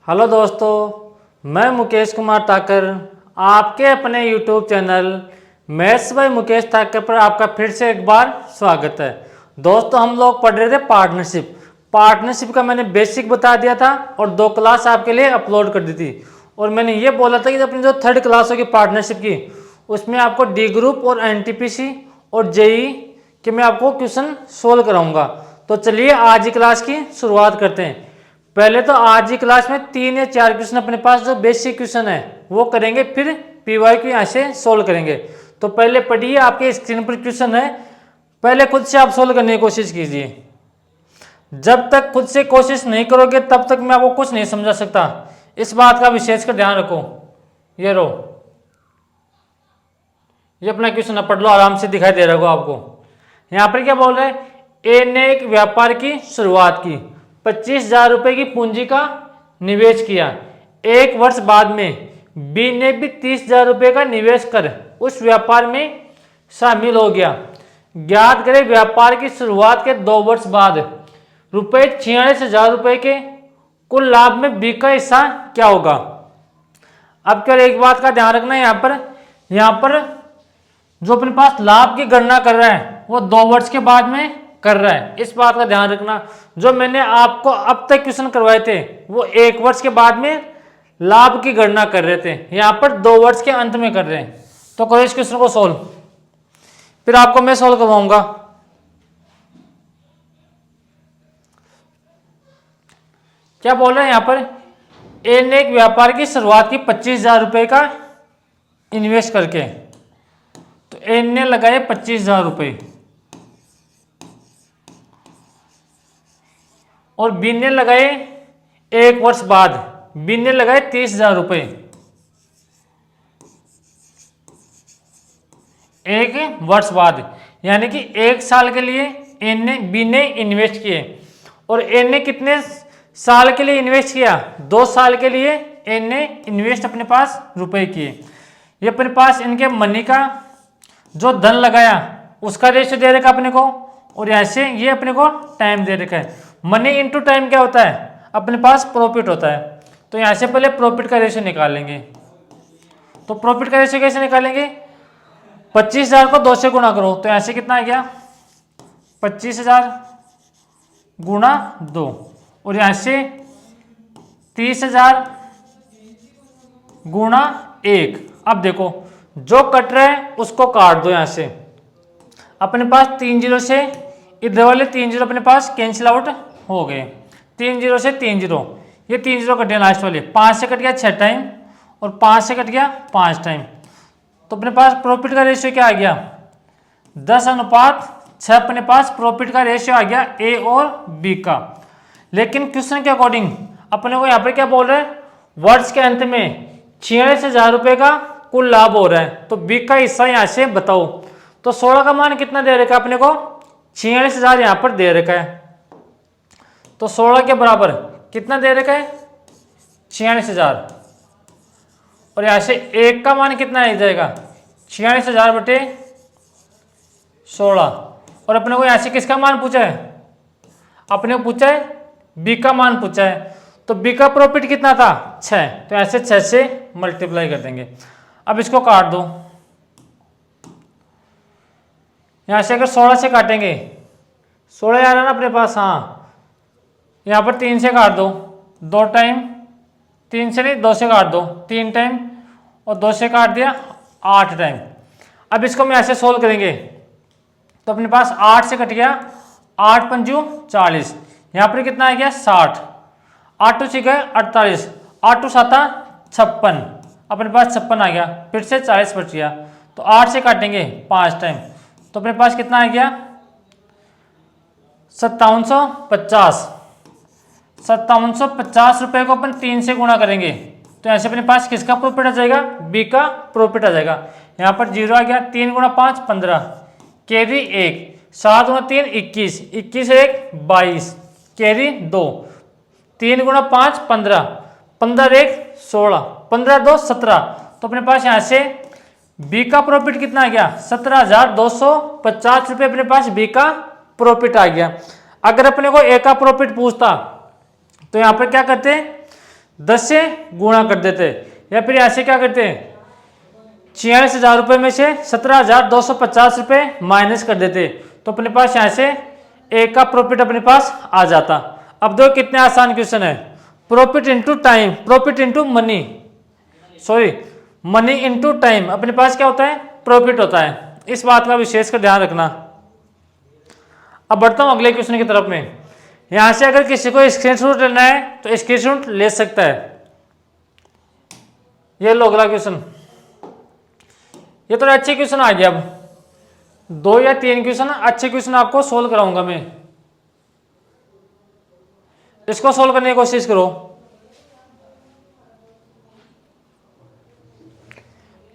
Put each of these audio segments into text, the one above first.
Hello दोस्तों, मैं मुकेश कुमार ठाकर आपके अपने YouTube channel maths by Mukesh Thakar पर आपका फिर से एक बार स्वागत है। दोस्तों, हम लोग पढ़ रहे थे पार्टनरशिप का मैंने बेसिक बता दिया था और 2 क्लास आपके लिए अपलोड कर दी थी। और मैंने ये बोला था कि अपनी जो 3rd क्लास होगी पार्टनरशिप की, उसमें आपको डी ग्रुप और NTPC और JEE के मैं आपको क्वेश्चन सोल्व कराऊंगा। तो चलिए आज की क्लास की शुरुआत करते हैं। पहले तो आज की क्लास में 3 या 4 क्वेश्चन अपने पास जो बेसिक क्वेश्चन है वो करेंगे, फिर PYQ यहाँ से सोल्व करेंगे। तो पहले पढ़िए, आपके स्क्रीन पर क्वेश्चन है, पहले खुद से आप सोल्व करने की कोशिश कीजिए। जब तक खुद से कोशिश नहीं करोगे तब तक मैं आपको कुछ नहीं समझा सकता, इस बात का विशेष कर ध्यान रखो। ये रो, ये अपना क्वेश्चन पढ़ लो, आराम से दिखाई दे रहा होगा आपको। यहाँ पर क्या बोल रहे हैं, ए ने एक व्यापार की शुरुआत की, 25,000 रुपए की पूंजी का निवेश किया। 1 वर्ष बाद में बी ने भी 30,000 रुपए का निवेश कर उस व्यापार में शामिल हो गया। ज्ञात करें व्यापार की शुरुआत के 2 वर्ष बाद रुपए 46,000 रुपए के कुल लाभ में बी का हिस्सा क्या होगा। अब क्या, एक बात का ध्यान रखना है, यहाँ पर जो अपने पास लाभ की गणना कर रहा है वो 2 वर्ष के बाद में कर रहा है, इस बात का ध्यान रखना। जो मैंने आपको अब तक क्वेश्चन करवाए थे वो 1 वर्ष के बाद में लाभ की गणना कर रहे थे, यहाँ पर 2 वर्ष के अंत में कर रहे हैं। तो करो इस क्वेश्चन को सोल्व, फिर आपको मैं सोल्व करवाऊंगा। क्या बोल रहे हैं यहाँ पर, ए ने एक व्यापार की शुरुआत की 25,000 रुपए का इन्वेस्ट करके। तो ए ने लगाए 25,000 रुपए और बी ने लगाए 1 वर्ष बाद, बी ने लगाए 30,000 रुपए। 1 वर्ष बाद यानी कि 1 साल के लिए बी ने इन्वेस्ट किए। और ए ने कितने साल के लिए इन्वेस्ट किया, 2 साल के लिए ए ने इन्वेस्ट अपने पास रुपए किए। ये अपने पास इनके मनी का जो धन लगाया उसका रेशियो दे रखा अपने को, और यहाँ से ये अपने को टाइम दे रखा है। मनी इंटू टाइम क्या होता है, अपने पास प्रॉफिट होता है। तो यहाँ से पहले प्रॉफिट का रेशियो निकालेंगे। तो प्रॉफिट का रेशियो कैसे निकालेंगे, 25,000 को 2 से गुणा करो, तो यहाँ से कितना आ गया 25,000 गुणा 2, और यहाँ से 30,000 गुणा 1। अब देखो जो कट रहा है उसको काट दो, यहाँ से अपने पास 3 जीरो से इधर वाले 3 जीरो अपने पास कैंसिल आउट हो गए। 3 जीरो से 3 जीरो, ये 3 जीरो कट गया लास्ट वाले, 5 से कट गया 6 टाइम और 5 से कट गया 5 टाइम। तो अपने पास प्रॉफिट का रेशियो क्या आ गया, 10:6 अपने पास प्रॉफिट का रेशियो आ गया ए और बी का। लेकिन क्वेश्चन के अकॉर्डिंग अपने को यहाँ पे क्या बोल रहे हैं, वर्ष के अंत में 46,000 रुपए का कुल लाभ हो रहा है, तो बी का हिस्सा यहाँ से बताओ। तो 16 का मान कितना दे रखा है अपने को, 46,000 यहाँ पर दे रखा है। तो 16 के बराबर कितना दे रखा है, 46,000, और यहाँ से 1 का मान कितना आ जाएगा, 46,000 बटे 16। और अपने को यहाँ से किसका मान पूछा है, अपने को पूछा है बी का मान पूछा है। तो बी का प्रॉफिट कितना था 6, तो ऐसे 6 से मल्टीप्लाई कर देंगे। अब इसको काट दो, यहाँ से अगर 16 से काटेंगे, 16 आ रहा ना अपने पास, हाँ, यहाँ पर 3 से काट दो, 2 टाइम, 3 से नहीं 2 से काट दो, 3 टाइम, और 2 से काट दिया 8 टाइम। अब इसको हम ऐसे सोल्व करेंगे, तो अपने पास 8 से कट गया, 8 पंजू 40, यहाँ पर कितना आ गया 60, 8 टू 6 गए 48, 8 टू 7 56, अपने पास 56 आ गया, फिर से 40 बच गया। तो 8 से काटेंगे 5 टाइम, तो अपने पास कितना आ गया 5750। 5750 रुपए को अपन 3 से गुणा करेंगे, तो ऐसे अपने पास किसका प्रॉफिट आ जाएगा, बी का प्रॉफिट आ जाएगा। यहाँ पर 0 आ गया, 3 गुणा 5 15, कैरी 1, 7 गुणा 3 21, 21 1 22, कैरी 2, 3 गुणा 5 15, 15 1 16, 15 2 17। तो अपने पास यहाँ से बी का प्रॉफिट कितना आ गया 17,250 रुपये अपने पास बी का प्रॉफिट आ गया। अगर अपने को ए का प्रॉफिट पूछता तो यहाँ पर क्या करते, 10 से गुणा कर देते, या फिर ऐसे क्या करते हैं 46,000 रुपये में से 17,250 रुपये माइनस कर देते, तो अपने पास यहाँ से एक का प्रॉफिट अपने पास आ जाता। अब दो कितने आसान क्वेश्चन है, profit into time, profit into money, sorry money into time, अपने पास क्या होता है प्रॉफिट होता है। इस बात का विशेष कर ध्यान रखना। अब बढ़ता हूं अगले क्वेश्चन की तरफ में। यहां से अगर किसी को स्क्रीनशॉट लेना है तो स्क्रीनशॉट ले सकता है। ये लो अगला क्वेश्चन, ये थोड़ा अच्छे क्वेश्चन आ गया। अब 2 या 3 क्वेश्चन अच्छे क्वेश्चन आपको सोल्व कराऊंगा मैं, इसको सोल्व करने की कोशिश करो।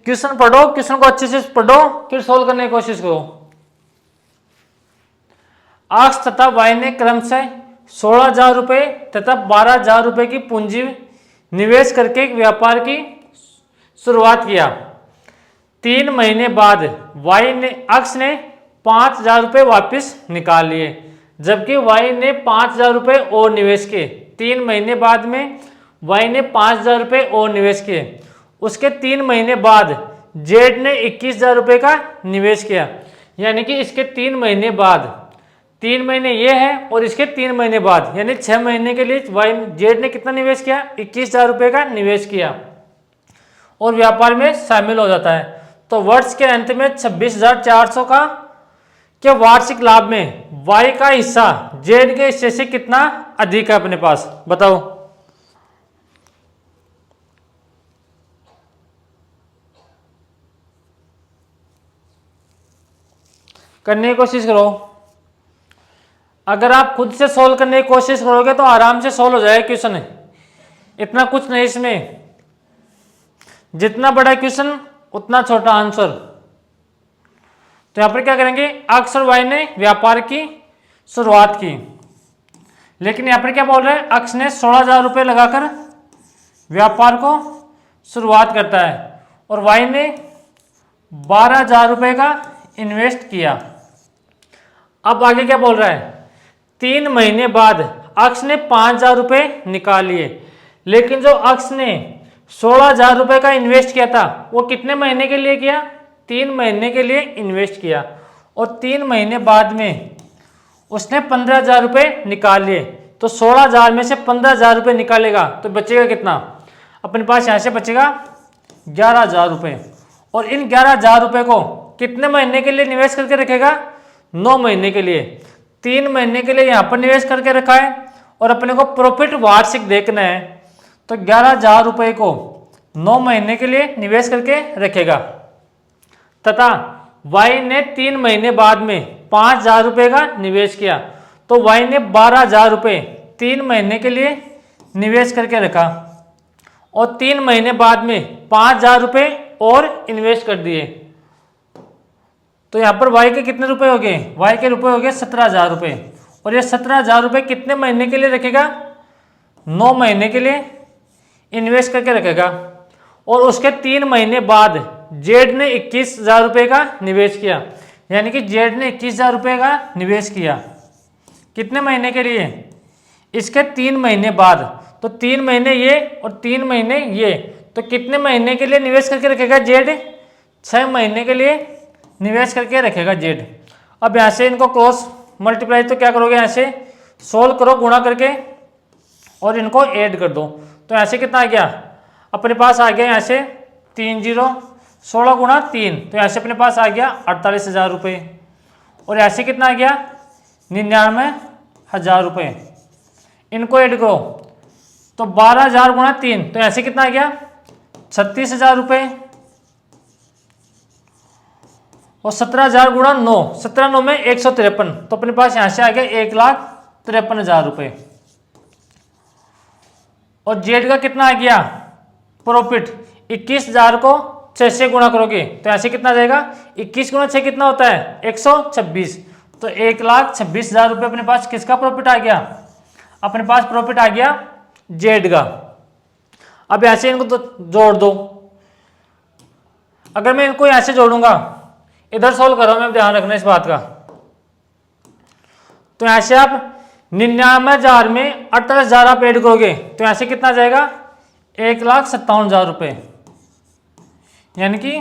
क्वेश्चन पढ़ो, क्वेश्चन को अच्छे से पढ़ो, फिर सोल्व करने की कोशिश करो। एक्स तथा वाई ने क्रमशः 16,000 रुपये तथा 12,000 रुपये की पूंजी निवेश करके एक व्यापार की शुरुआत किया। 3 महीने बाद वाई ने एक्स ने 5,000 रुपये वापस निकाल लिए, जबकि वाई ने 5,000 रुपये और निवेश किए। 3 महीने बाद में वाई ने 5,000 रुपये और निवेश किए। उसके 3 महीने बाद जेड ने 21,000 रुपये का निवेश किया, यानी कि इसके 3 महीने बाद, 3 महीने ये है और इसके 3 महीने बाद, यानी 6 महीने के लिए वाई जेड ने कितना निवेश किया 21,000 रुपये का निवेश किया और व्यापार में शामिल हो जाता है। तो वर्ष के अंत में 26,400 का के वार्षिक लाभ में वाई का हिस्सा जेड के हिस्से से कितना अधिक है अपने पास, बताओ। करने की कोशिश करो। अगर आप खुद से सोल्व करने की कोशिश करोगे तो आराम से सोल्व हो जाएगा क्वेश्चन, इतना कुछ नहीं इसमें। जितना बड़ा क्वेश्चन उतना छोटा आंसर। तो यहां पर क्या करेंगे, एक्स और वाई ने व्यापार की शुरुआत की, लेकिन यहां पर क्या बोल रहे हैं, एक्स ने 16,000 रुपये लगाकर व्यापार को शुरुआत करता है और वाई ने 12,000 रुपये का इन्वेस्ट किया। अब आगे क्या बोल रहा है, 3 महीने बाद अक्स ने 5,000 रुपये निकाल लिए, लेकिन जो अक्स ने 16,000 रुपये का इन्वेस्ट किया था वो कितने महीने के लिए किया, 3 महीने के लिए इन्वेस्ट किया और 3 महीने बाद में उसने 15,000 रुपये निकाल लिए। तो 16,000 में से 15,000 रुपये निकालेगा तो बचेगा कितना, अपने पास यहाँ से बचेगा 11,000 रुपये। और इन 11,000 रुपये को कितने महीने के लिए निवेश करके रखेगा, 9 महीने के लिए। 3 महीने के लिए यहाँ पर निवेश करके रखा है और अपने को प्रॉफिट वार्षिक देखना है, तो 11,000 रुपये को 9 महीने के लिए निवेश करके रखेगा। तथा वाई ने 3 महीने बाद में 5,000 रुपये का निवेश किया, तो वाई ने 12,000 रुपये 3 महीने के लिए निवेश करके रखा और 3 महीने बाद में 5,000 रुपये और इन्वेस्ट कर दिए। तो यहाँ पर वाई के कितने रुपए हो गए, वाई के रुपए हो गए 17,000 रुपये। और ये 17,000 रुपये कितने महीने के लिए रखेगा, 9 महीने के लिए इन्वेस्ट करके रखेगा। और उसके 3 महीने बाद जेड ने 21,000 रुपये का निवेश किया, यानी कि जेड ने 21,000 रुपये का निवेश किया कितने महीने के लिए, इसके 3 महीने बाद। तो 3 महीने ये और 3 महीने ये, तो कितने महीने के लिए निवेश करके रखेगा जेड, 6 महीने के लिए निवेश करके रखेगा जेड। अब यहाँ से इनको क्रॉस मल्टीप्लाई तो क्या करोगे, यहाँ से सोल्व करो गुणा करके और इनको ऐड कर दो। तो यहाँ से कितना आ गया, अपने पास आ गया यहाँ से 3 0 16 गुणा 3, तो यहाँ से अपने पास आ गया 48,000 रुपये। और यहाँ से कितना आ गया 99,000 रुपये। इनको ऐड करो तो 12,000 गुणा 3, तो यहाँ से कितना आ गया 36,000 रुपये। और 17,000 गुणा 9, 17 9 में 153, तो अपने पास यहां से आ गया 1,53,000 रुपये। और जेड का कितना आ गया प्रॉफिट, 21,000 को 6 से गुणा करोगे तो यहां से कितना जाएगा, 21 गुणा 6 कितना होता है 126, तो 1,26,000 रुपये अपने पास किसका प्रॉफिट आ गया, अपने पास प्रॉफिट आ गया जेड का। अब यहां से इनको तो जोड़ दो, अगर मैं इनको यहां से जोड़ूंगा, इधर सोल्व कर रहा हूं मैं, ध्यान रखना इस बात का। तो यहां से आप 99,000 में 48,000 आप ऐड करोगे तो यहां से कितना जाएगा 1,57,000 रुपये, यानी कि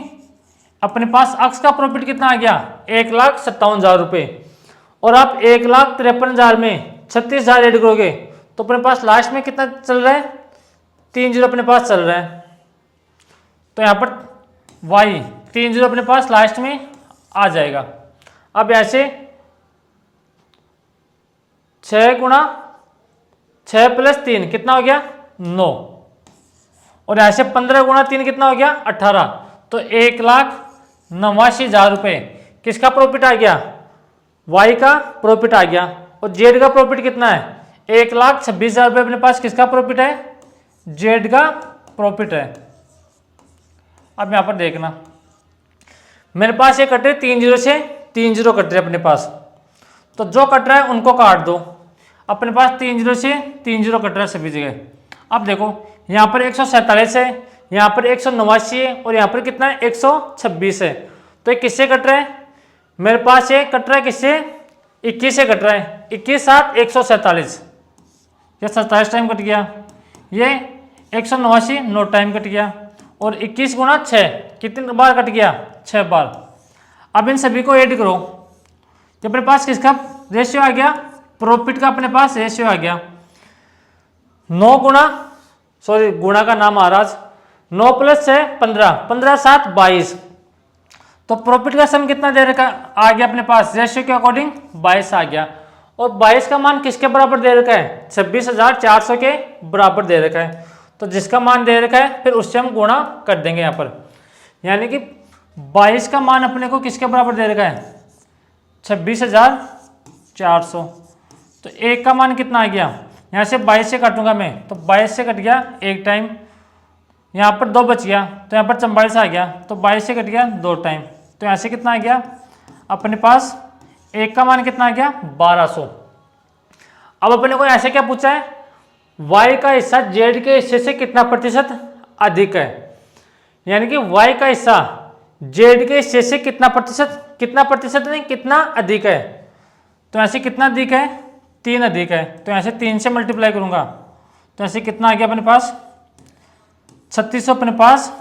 अपने पास अक्स का प्रॉफिट कितना आ गया 1,57,000 रुपये। और आप 1,53,000 में 36,000 ऐड करोगे तो अपने पास लास्ट में कितना चल रहा है, 3 जीरो अपने पास चल रहा है। तो यहाँ पर वाई 3 जीरो अपने पास लास्ट में आ जाएगा। अब ऐसे 6 गुणा 6 प्लस 3 कितना हो गया 9, और ऐसे 15 गुणा 3 कितना हो गया 18। तो 1,89,000 रुपये किसका प्रॉफिट आ गया, वाई का प्रॉफिट आ गया। और जेड का प्रॉफिट कितना है 1,26,000 रुपये अपने पास किसका प्रॉफिट है, जेड का प्रॉफिट है। अब यहाँ पर देखना मेरे पास ये कट रहे 3 जीरो से 3 जीरो कट रहे अपने पास, तो जो कट रहा है उनको काट दो। अपने पास 3 जीरो से 3 जीरो कट रहा है सभी जगह। अब देखो यहाँ पर 147 है, यहाँ पर 189 है, और यहाँ पर कितना है 126 है। तो ये किससे कट रहा है, मेरे पास ये कट रहा है किससे 21 से कट रहा है। 21 7 147, ये 27 टाइम कट गया, ये 189 9 टाइम कट गया, और 21 गुणा 6 कितने बार कट गया 6 बार। अब इन सभी को ऐड करो, तो अपने पास किसका रेशियो आ गया, प्रॉफिट का अपने पास रेशियो आ गया 9 गुणा, सॉरी गुणा का नाम आ रहा, 9 प्लस 6 15, 15 7 22। तो प्रॉफिट का सम कितना दे रखा आ गया अपने पास, रेशियो के अकॉर्डिंग 22 आ गया। और 22 का मान किसके बराबर दे रखा है, 26,400 के बराबर दे रखा है। तो जिसका मान दे रखा है फिर उससे हम गुणा कर देंगे यहाँ पर, यानी कि 22 का मान अपने को किसके बराबर दे रखा है 26,400। तो एक का मान कितना आ गया, यहाँ से 22 से काटूंगा मैं, तो 22 से कट गया एक टाइम, यहाँ पर 2 बच गया, तो यहाँ पर 44 आ गया, तो 22 से कट गया 2 टाइम। तो यहाँ से कितना आ गया अपने पास, एक का मान कितना आ गया 1200। अब अपने को ऐसे क्या पूछा है, y का हिस्सा z के हिस्से से कितना प्रतिशत अधिक है, यानी कि y का हिस्सा z के हिस्से से कितना प्रतिशत नहीं कितना अधिक है। तो ऐसे कितना अधिक है 3 अधिक है, तो ऐसे 3 से मल्टीप्लाई करूंगा, तो ऐसे कितना आ गया अपने पास 3600 अपने पास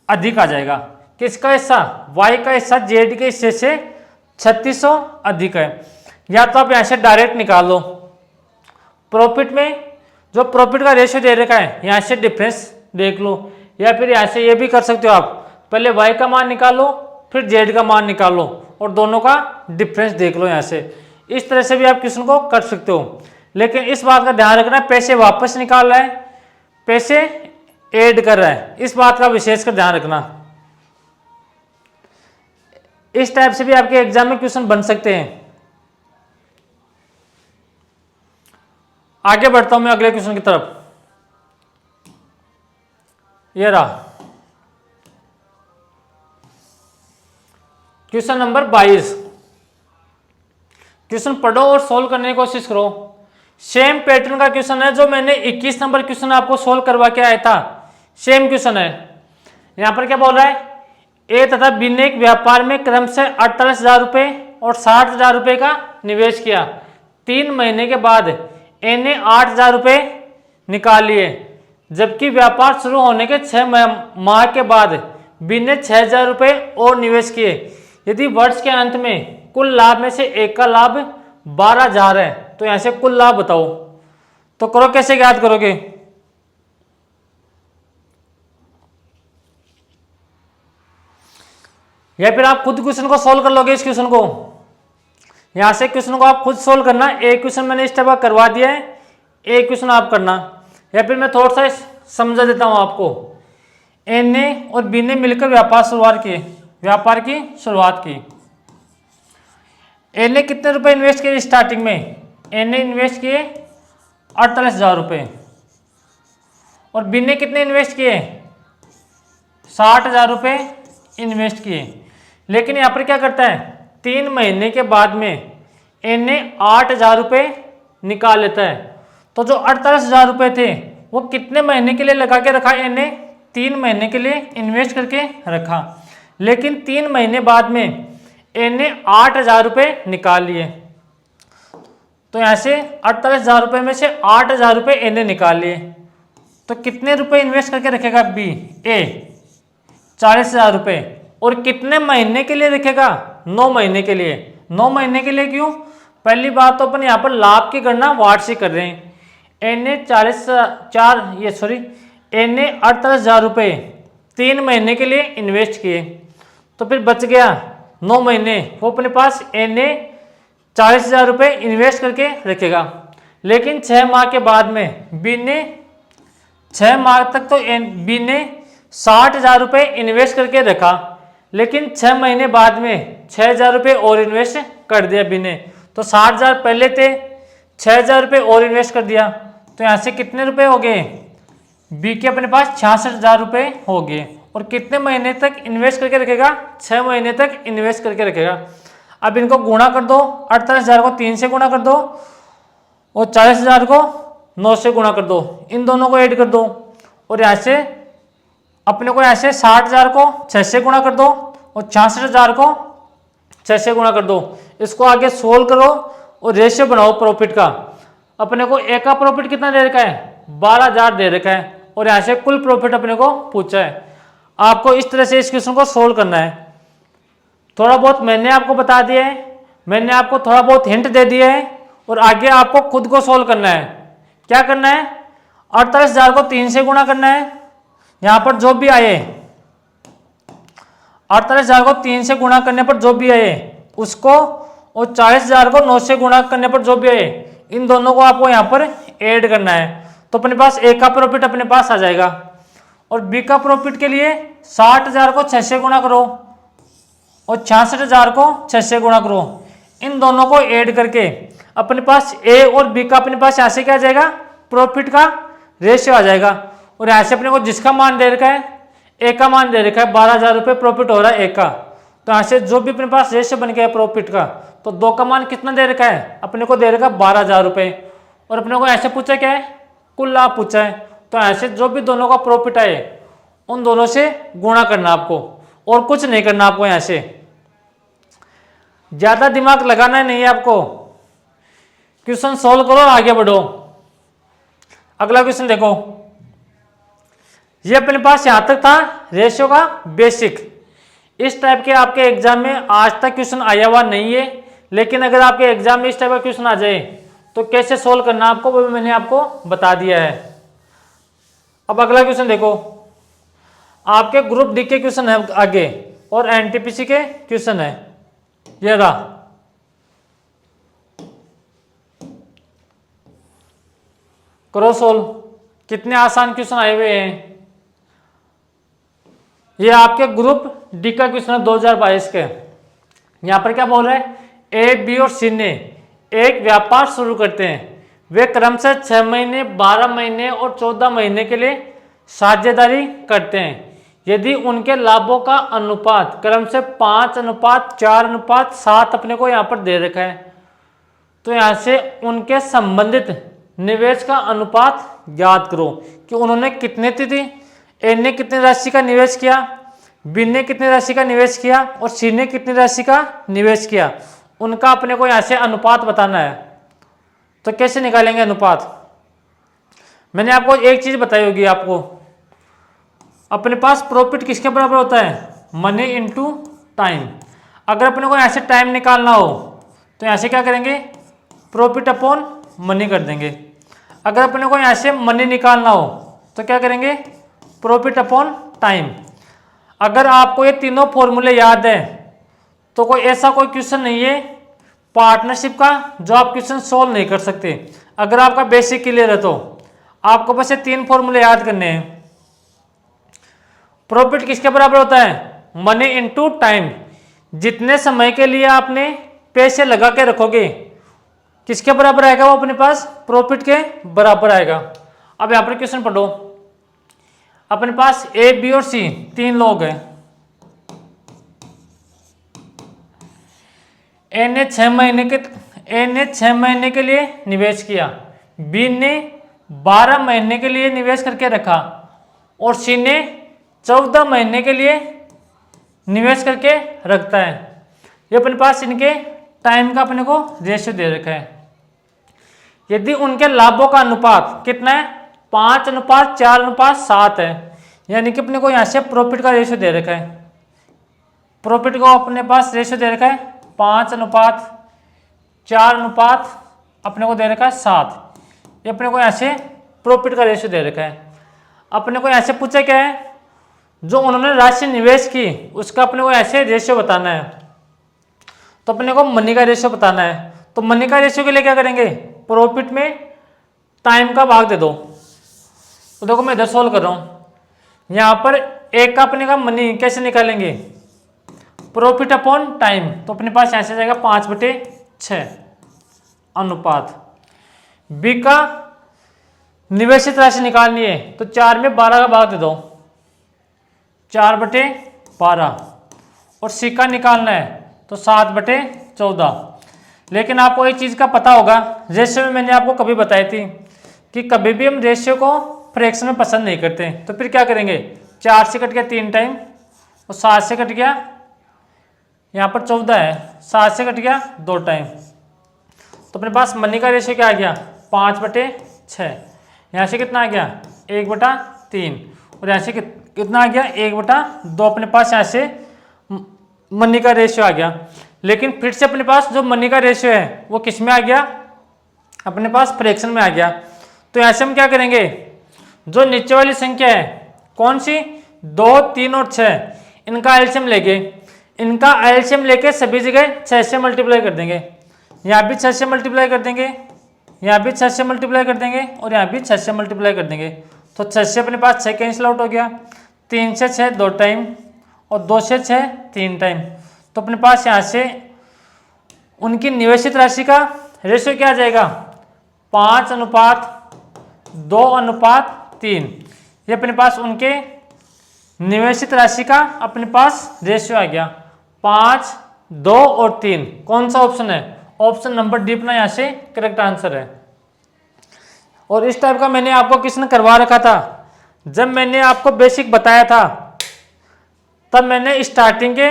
अधिक आ जाएगा। किसका हिस्सा, y का हिस्सा z के हिस्से से 3600 अधिक है। या तो आप यहाँ से डायरेक्ट निकाल लो, प्रॉफिट में जो प्रॉफिट का रेशियो दे रखा है यहाँ से डिफरेंस देख लो, या फिर यहाँ से ये भी कर सकते हो आप, पहले y का मान निकालो फिर z का मान निकालो और दोनों का डिफरेंस देख लो यहाँ से। इस तरह से भी आप क्वेश्चन को कर सकते हो, लेकिन इस बात का ध्यान रखना पैसे वापस निकाल रहा है, पैसे ऐड कर रहा है, इस बात का विशेष कर ध्यान रखना। इस टाइप से भी आपके एग्जाम में क्वेश्चन बन सकते हैं। आगे बढ़ता हूं मैं अगले क्वेश्चन की तरफ। ये रहा क्वेश्चन नंबर 22। क्वेश्चन पढ़ो और सोल्व करने की कोशिश करो। सेम पैटर्न का क्वेश्चन है जो मैंने 21 नंबर क्वेश्चन आपको सोल्व करवा के आया था, सेम क्वेश्चन है। यहां पर क्या बोल रहा है, ए तथा बी ने एक व्यापार में क्रमशः 48,000 रुपए और 60,000 रुपए का निवेश किया। 3 महीने के बाद ए ने 8,000 रुपए निकाल लिए, जबकि व्यापार शुरू होने के 6 माह के बाद बी ने 6,000 रुपए और निवेश किए। यदि वर्ष के अंत में कुल लाभ में से एक का लाभ 12,000 है तो यहां से कुल लाभ बताओ। तो करो, कैसे याद करोगे, या फिर आप खुद क्वेश्चन को सोल्व कर लोगे। इस क्वेश्चन को यहां से क्वेश्चन को आप खुद सोल्व करना। एक क्वेश्चन मैंने इस तरह करवा दिया है, एक क्वेश्चन आप करना, या फिर मैं थोड़ा सा समझा देता हूं आपको। ए ने और बी ने मिलकर व्यापार की शुरुआत की। ए ने कितने रुपए इन्वेस्ट किए स्टार्टिंग में, ए ने इन्वेस्ट किए 48,000 रुपए, और बी ने कितने इन्वेस्ट किए 60,000 रुपए इन्वेस्ट किए। लेकिन यहाँ पर क्या करता है, 3 महीने के बाद में ए ने 8,000 रुपए निकाल लेता है। तो जो 48,000 रुपए थे वो कितने महीने के लिए लगा के रखा, ए ने 3 महीने के लिए इन्वेस्ट करके रखा। लेकिन 3 महीने बाद में ए ने 8,000 रुपए निकाल लिए। तो यहाँ से 48,000 रुपए में से 8,000 रुपए ए ने निकाल लिए। तो कितने रुपए इन्वेस्ट करके रखेगा बी ए 40,000 रुपये। और कितने महीने के लिए रखेगा? 9 महीने के लिए। 9 महीने के लिए क्यों? पहली बात तो अपन यहाँ पर लाभ की गणना वार्षिक कर रहे हैं। एन ने 48,000 रुपये 3 महीने के लिए इन्वेस्ट किए, तो फिर बच गया 9 महीने, वो अपने पास एन ने 40,000 रुपये इन्वेस्ट करके रखेगा। लेकिन 6 माह के बाद में बी ने 6 माह तक तो बी ने 60,000 रुपये इन्वेस्ट करके रखा, लेकिन 6 महीने बाद में 6,000 रुपये और इन्वेस्ट कर दिया बी ने। तो 60,000 पहले थे, 6,000 रुपये और इन्वेस्ट कर दिया, तो यहाँ से कितने रुपए हो गए? बी के अपने पास 66,000 रुपये हो गए। और कितने महीने तक इन्वेस्ट करके रखेगा? 6 महीने तक इन्वेस्ट करके रखेगा। अब इनको गुणा कर दो, 48,000 को 3 से गुणा कर दो और 40,000 को 9 से गुणा कर दो, इन दोनों को ऐड कर दो। और यहाँ से अपने को ऐसे 60,000 को 6 से गुणा कर दो और 66,000 को 6 से गुणा कर दो। इसको आगे सोल्व करो और रेशियो बनाओ प्रॉफिट का। अपने को ए का प्रॉफिट कितना दे रखा है? 12,000 दे रखा है, और यहाँ से कुल प्रॉफिट अपने को पूछा है। आपको इस तरह से इस क्वेश्चन को सोल्व करना है। थोड़ा बहुत मैंने आपको बता दिया है, मैंने आपको थोड़ा बहुत हिंट दे दिया है, और आगे आपको खुद को सोल्व करना है। क्या करना है? 48,000 को 3 से गुणा करना है, यहाँ पर जो भी आए 48,000 को 3 से गुणा करने पर जो भी आए उसको, और 40,000 को 9 से गुणा करने पर जो भी आए, इन दोनों को आपको यहाँ पर ऐड करना है। तो अपने पास ए का प्रॉफिट अपने पास आ जाएगा। और बी का प्रॉफिट के लिए 60,000 को 6 से गुणा करो और 66,000 को 6 से गुणा करो, इन दोनों को ऐड करके अपने पास ए और बी का अपने पास यहाँ से क्या आ जाएगा? प्रॉफिट का रेशियो आ जाएगा। और यहाँ से अपने को जिसका मान दे रखा है, ए का मान दे रखा है 12,000 रुपये प्रॉफिट हो रहा है ए का, तो यहाँ से जो भी अपने पास रेशियो बन गया प्रॉफिट का, तो 2 का मान कितना दे रखा है? अपने को दे रखा है 12,000 रुपये। और अपने को ऐसे पूछा क्या है? कुल लाभ पूछा है। तो ऐसे जो भी दोनों का प्रॉफिट आए उन दोनों से गुणा करना आपको, और कुछ नहीं करना आपको। यहाँ से ज्यादा दिमाग लगाना नहीं है आपको। क्वेश्चन सोल्व करो और आगे बढ़ो। अगला क्वेश्चन देखो, ये अपने पास यहां तक था रेशियो का बेसिक। इस टाइप के आपके एग्जाम में आज तक क्वेश्चन आया हुआ नहीं है, लेकिन अगर आपके एग्जाम में इस टाइप का क्वेश्चन आ जाए तो कैसे सोल्व करना आपको वो भी मैंने आपको बता दिया है। अब अगला क्वेश्चन देखो, आपके ग्रुप डी के क्वेश्चन है आगे और एनटीपीसी के क्वेश्चन है। ये रहा, करो सोल्व। कितने आसान क्वेश्चन आए हुए हैं। ये आपके ग्रुप डी का क्वेश्चन है 2022 के। यहां पर क्या बोल रहे हैं? ए, बी और सी ने एक व्यापार शुरू करते हैं। वे क्रमशः 6 महीने, 12 महीने और 14 महीने के लिए साझेदारी करते हैं। यदि उनके लाभों का अनुपात क्रमशः 5:4:7 अपने को यहाँ पर दे रखा है, तो यहाँ से उनके संबंधित निवेश का अनुपात ज्ञात करो कि उन्होंने कितने तिथि, ए ने कितनी राशि का निवेश किया, बी ने कितनी राशि का निवेश किया और सी ने कितनी राशि का निवेश किया। उनका अपने को यहाँ से अनुपात बताना है। तो कैसे निकालेंगे अनुपात? मैंने आपको एक चीज बताई होगी आपको, अपने पास प्रॉफिट किसके बराबर होता है? Money into time. अगर अपने को यहाँ से टाइम निकालना हो तो यहाँ से क्या करेंगे? प्रॉफिट अपॉन मनी कर देंगे। अगर अपने को यहाँ से मनी निकालना हो तो क्या करेंगे? Profit upon time. अगर आपको ये तीनों फॉर्मूले याद है तो कोई ऐसा कोई क्वेश्चन नहीं है पार्टनरशिप का जो आप क्वेश्चन सोल्व नहीं कर सकते। अगर आपका बेसिक क्लियर है तो आपको बस ये 3 फॉर्मूले याद करने हैं। प्रॉफिट किसके बराबर होता है? Money into time. जितने समय के लिए आपने पैसे लगा के रखोगे किसके बराबर आएगा? वो अपने पास प्रॉफिट के बराबर आएगा। अब यहां पर क्वेश्चन पढ़ो, अपने पास ए, बी और सी 3 लोग हैं। ए ने 6 महीने के लिए निवेश किया, बी ने 12 महीने के लिए निवेश करके रखा और सी ने 14 महीने के लिए निवेश करके रखता है। ये अपने पास इनके टाइम का अपने को रेशियो दे रखा है। यदि उनके लाभों का अनुपात कितना है? 5:4:7 है, यानी कि अपने को यहाँ से प्रॉफिट का रेशियो दे रखा है। प्रॉफिट को अपने पास रेशियो दे रखा है 5:4 अपने को दे रखा है 7। ये अपने को यहाँ से प्रॉफिट का रेशियो दे रखा है। अपने को यहाँ से पूछा क्या है, जो उन्होंने राशि निवेश की उसका अपने को ऐसे रेशियो बताना है। तो अपने को मनी का रेशियो बताना है। तो मनी का रेशियो के लिए क्या करेंगे, प्रॉफिट में टाइम का भाग दे दो। तो देखो मैं इधर सोल्व कर रहा हूं। यहां पर एक का अपने का मनी कैसे निकालेंगे, प्रॉफिट अपॉन टाइम। तो अपने पास यहां से जाएगा 5/6 अनुपात। बी का निवेशित राशि निकालनी है तो 4 में 12 का भाग दे दो, 4/12। और सी का निकालना है तो 7/14। लेकिन आपको एक चीज़ का पता होगा, रेशियो में मैंने आपको कभी बताई थी कि कभी भी हम रेशियो को फ्रैक्शन में पसंद नहीं करते। तो फिर क्या करेंगे, 4 से कट गया 3 टाइम और 7 से कट गया, यहाँ पर 14 है, 7 से कट गया 2 टाइम। तो अपने पास मनी का रेशियो क्या आ गया, 5/6। यहाँ से कितना आ गया, 1/3। और यहाँ से कितना आ गया, 1/2। अपने पास यहाँ से मनी का रेशियो आ गया। लेकिन फिर से अपने पास जो मनी का रेशियो है वो किस में आ गया, अपने पास फ्रैक्शन में आ गया। तो यहाँ से हम क्या करेंगे, जो नीचे वाली संख्या है कौन सी, 2, 3 और 6, इनका एलसीएम लेके सभी जगह 6 से मल्टीप्लाई कर देंगे। यहाँ भी 6 से मल्टीप्लाई कर देंगे, यहाँ भी 6 से मल्टीप्लाई कर देंगे और यहाँ भी 6 से मल्टीप्लाई कर देंगे। तो 6 से अपने पास 6 कैंसिल आउट हो गया, 3 से 6 2 टाइम और 2 से 6 3 टाइम। तो अपने पास यहाँ से उनकी निवेशित राशि का रेशियो क्या आ जाएगा, 5:2:3। ये अपने पास उनके निवेशित राशि का अपने पास रेशियो आ गया 5, 2 और 3। कौन सा ऑप्शन है, ऑप्शन नंबर डी अपना यहाँ से करेक्ट आंसर है। और इस टाइप का मैंने आपको किसने करवा रखा था, जब मैंने आपको बेसिक बताया था तब मैंने स्टार्टिंग के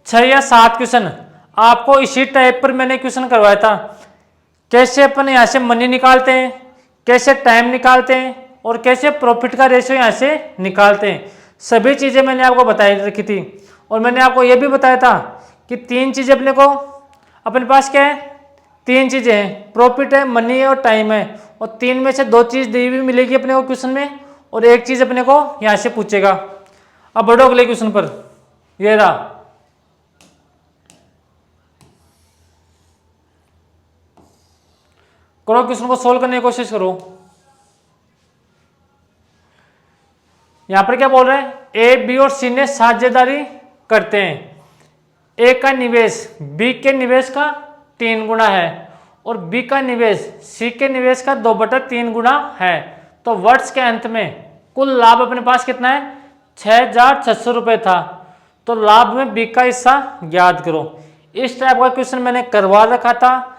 6 या 7 क्वेश्चन आपको इसी टाइप पर मैंने क्वेश्चन करवाया था। कैसे अपन यहाँ से मनी निकालते हैं, कैसे टाइम निकालते हैं और कैसे प्रॉफिट का रेशियो यहाँ से निकालते हैं, सभी चीज़ें मैंने आपको बताई रखी थी। और मैंने आपको ये भी बताया था कि 3 चीज़ें अपने पास क्या है, 3 चीज़ें हैं, प्रॉफिट है, मनी है और टाइम है। और 3 में से 2 चीज़ दी हुई मिलेगी अपने को क्वेश्चन में और 1 चीज़ अपने को यहाँ से पूछेगा। अब बढ़ो अगले क्वेश्चन पर, ये रहा। करो क्वेश्चन को सोल्व करने की कोशिश करो। यहां पर क्या बोल रहे हैं, ए, बी और सी ने साझेदारी करते हैं। ए का निवेश बी के निवेश का 3 गुना है और बी का निवेश सी के निवेश का 2/3 गुना है। तो वर्ष के अंत में कुल लाभ अपने पास कितना है, 6,600 रुपये था। तो लाभ में बी का हिस्सा ज्ञात करो। इस टाइप का क्वेश्चन मैंने करवा रखा था।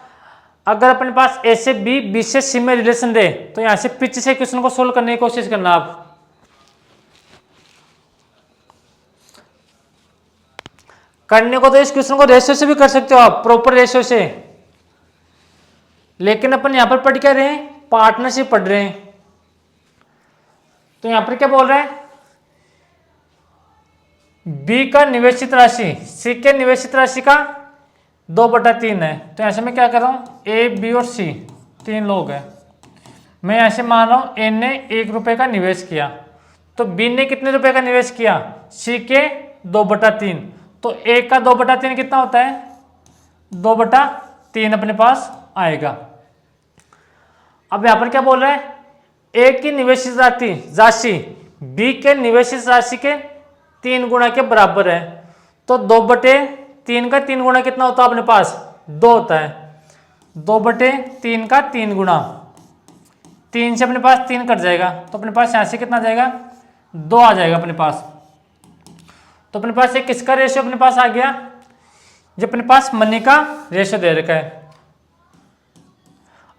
अगर अपने पास ए से बी, बी से सी में रिलेशन दे तो यहां से पीछे से क्वेश्चन को सोल्व करने की कोशिश करना। आप करने को तो इस क्वेश्चन को रेशियो से भी कर सकते हो, आप प्रॉपर रेशियो से, लेकिन अपन यहां पर पढ़ क्या रहे हैं, पार्टनरशिप पढ़ रहे हैं। तो यहां पर क्या बोल रहे हैं, बी का निवेशित राशि सी के निवेशित राशि का 2/3 है। तो ऐसे में क्या कर रहा हूं, ए, बी और सी 3 लोग हैं। मैं ऐसे मान रहा हूं ए ने 1 रुपये का निवेश किया, तो बी ने कितने रुपए का निवेश किया, सी के 2/3। तो ए का 2/3 कितना होता है, 2/3 अपने पास आएगा। अब यहां पर क्या बोल रहा है, ए की निवेशित राशि बी के निवेशित राशि के 3 गुना के बराबर है। तो 2/3 का 3 गुना कितना होता है अपने पास, 2 होता है। 2/3 का 3 गुना, 3 से अपने पास 3 कट जाएगा तो अपने पास यहाँ से कितना आ जाएगा, 2 आ जाएगा अपने पास। तो अपने पास एक किसका रेशियो अपने पास आ गया, जो अपने पास मनी का रेशियो दे रखा है।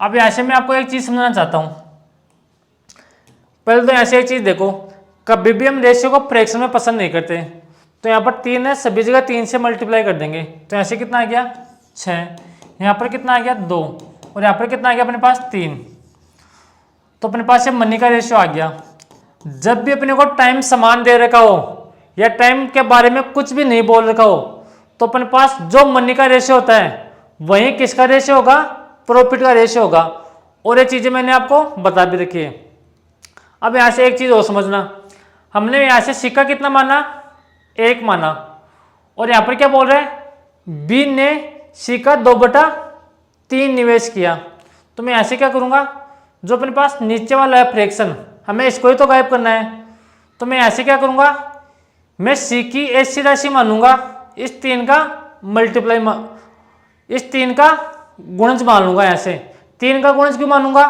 अब यहाँ से मैं आपको एक चीज समझना चाहता हूं। पहले तो यहाँ से एक चीज देखो, कभी भी हम रेशियो को फ्रैक्शन में पसंद नहीं करते। तो यहाँ पर 3 है, सभी जगह 3 से मल्टीप्लाई कर देंगे। तो यहाँ से कितना आ गया, 6, यहाँ पर कितना आ गया, 2 और यहाँ पर कितना आ गया अपने पास, 3। तो अपने पास ये मनी का रेशियो आ गया। जब भी अपने को टाइम समान दे रखा हो या टाइम के बारे में कुछ भी नहीं बोल रखा हो, तो अपने पास जो मनी का रेशियो होता है वही किसका रेशियो होगा, प्रॉफिट का रेशियो होगा। और ये चीजें मैंने आपको बता भी रखी है। अब यहां से एक चीज और समझना, हमने यहां से सिक्का कितना माना, 1 माना, और यहां पर क्या बोल रहा है, बी ने सिक्का 2/3 निवेश किया। तो मैं ऐसे क्या करूंगा, जो अपने पास नीचे वाला है फ्रैक्शन, हमें इसको ही तो गायब करना है। तो मैं ऐसे क्या करूंगा, मैं सी की ऐसी राशि मानूंगा, इस 3 का मल्टीप्लाई, इस 3 का गुणज मान लूंगा। ऐसे 3 का गुणज क्यों मानूंगा,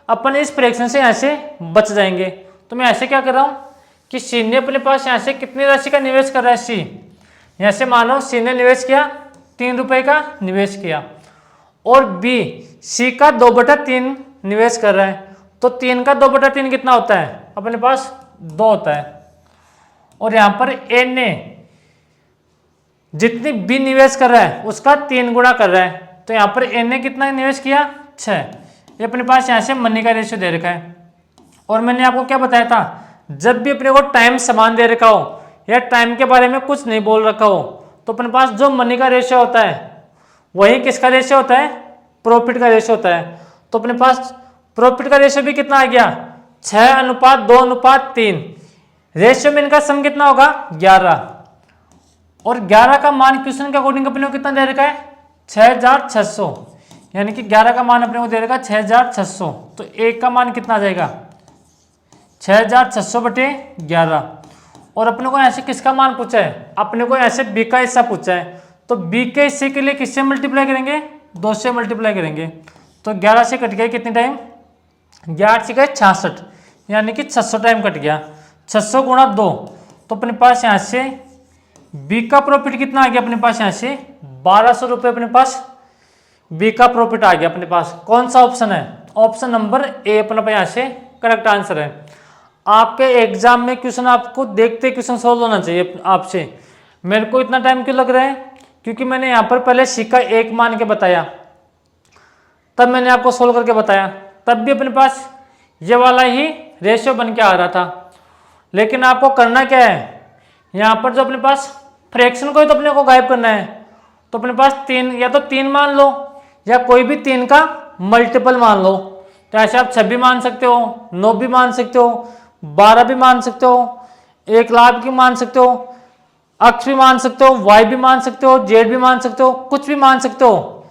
अपन इस फ्रैक्शन से यहाँ से बच जाएंगे। तो मैं ऐसे क्या कर रहा हूँ कि सी ने अपने पास यहाँ से कितनी राशि का निवेश कर रहा है, सी यहाँ से मानो सी ने निवेश किया 3 रुपए का निवेश किया, और बी सी का 2/3 निवेश कर रहा है। तो 3 का 2/3 कितना होता है, अपने पास 2 होता है। और यहाँ पर ए ने जितनी बी निवेश कर रहा है उसका 3 गुना कर रहा है। तो यहाँ पर ए ने कितना निवेश किया, 6। ये अपने पास यहाँ से मनी का रेशियो दे रखा है। और मैंने आपको क्या बताया था, जब भी अपने को टाइम समान दे रखा हो या टाइम के बारे में कुछ नहीं बोल रखा हो, तो अपने पास जो मनी का रेशियो होता है वही किसका रेशियो होता है, प्रॉफिट का रेशियो होता है। तो अपने पास प्रॉफिट का रेशियो भी कितना आ गया, 6:2:3। रेशियो में इनका सम कितना होगा, 11। और 11 का मान क्वेश्चन के अकॉर्डिंग अपने को कितना दे रखा है, 6600। यानी कि 11 का मान अपने को दे रखा है 6600। तो 1 का मान कितना आ जाएगा, 6600/11। और अपने को ऐसे किसका मान पूछा है, अपने को ऐसे बी का हिस्सा पूछा है। तो बी के हिस्से के लिए किससे मल्टीप्लाई करेंगे, 2 से मल्टीप्लाई करेंगे। तो 11 से कट गया कितने टाइम, 11 से गए 66, यानी कि 600 टाइम कट गया। 600 गुणा 2, तो अपने पास यहाँ से बी का प्रॉफिट कितना आ गया, अपने पास यहाँ से 1200 रुपये अपने पास बी का प्रॉफिट आ गया अपने पास। कौन सा ऑप्शन है, ऑप्शन नंबर ए अपना यहाँ से करेक्ट आंसर है। आपके एग्जाम में क्वेश्चन आपको देखते क्वेश्चन सोल्व होना चाहिए आपसे। मेरे को इतना टाइम क्यों लग रहा है, क्योंकि मैंने यहाँ पर पहले सिक्का 1 मान के बताया, तब मैंने आपको सोल्व करके बताया, तब भी अपने पास ये वाला ही रेशियो बन के आ रहा था। लेकिन आपको करना क्या है, यहाँ पर जो अपने पास फ्रैक्शन को ही तो अपने को गायब करना है। तो अपने पास 3, या तो 3 मान लो या कोई भी 3 का मल्टीपल मान लो। तो ऐसे आप 6 भी मान सकते हो, 9 भी मान सकते हो, 12 भी मान सकते हो, 1 लाख भी मान सकते हो, अक्ष भी मान सकते हो, वाई भी मान सकते हो, जेड भी मान सकते हो, कुछ भी मान सकते हो।